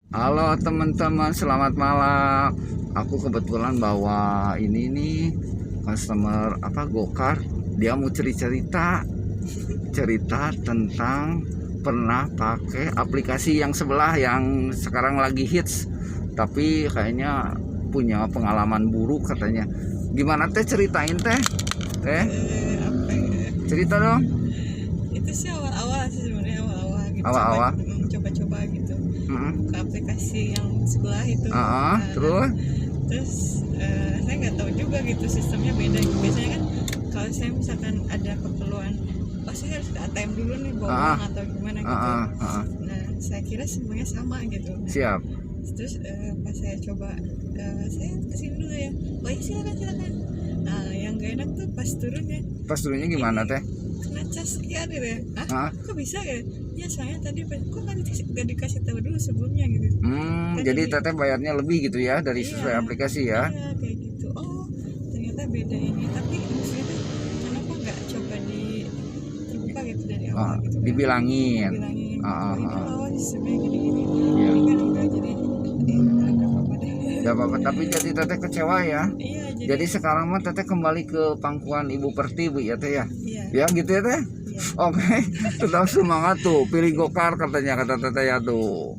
Halo teman-teman, selamat malam. Aku kebetulan bawa ini nih customer Gokar. Dia mau cerita tentang pernah pakai aplikasi yang sebelah yang sekarang lagi hits, tapi kayaknya punya pengalaman buruk katanya. Gimana teh, ceritain teh? Apa ya? Cerita dong. Itu sih awal-awal sih sebenarnya awal-awal gitu. Awal-awal. Coba-coba gitu. Mm-mm. Ke aplikasi yang sebelah itu. Terus saya nggak tahu juga gitu sistemnya beda. Biasanya kan kalau saya misalkan ada keperluan, pasti harus ke ATM dulu nih bawa uang atau gimana gitu. Nah, saya kira semuanya sama gitu. Siap. Terus pas saya coba, saya kesini dulu ya. Oh iya, silakan. Nah, yang gak enak tuh pas turunnya. Pas turunnya gimana teh? Kena cas sekian gitu ya. Kok bisa ya? Ya soalnya tadi kok gak dikasih tahu dulu sebelumnya gitu. Jadi teteh bayarnya lebih gitu ya dari sesuai aplikasi ya? Iya kayak gitu. Oh ternyata beda ini. Tapi maksudnya tuh kenapa nggak coba terbuka gitu dari awal gitu kan? Dibilangin. Oh ini loh sistemnya gini-gini. Iya. Ini kan enggak, jadi nggak apa-apa deh. Gak apa-apa, tapi jadi teteh kecewa ya. Iya Jadi sekarang mah teteh kembali ke pangkuan Ibu Pertiwi ya teh ya. Iya. Ya gitu ya teh. Iya. Oke, tetap semangat tuh, pilih Gokar katanya, kata teteh ya tuh.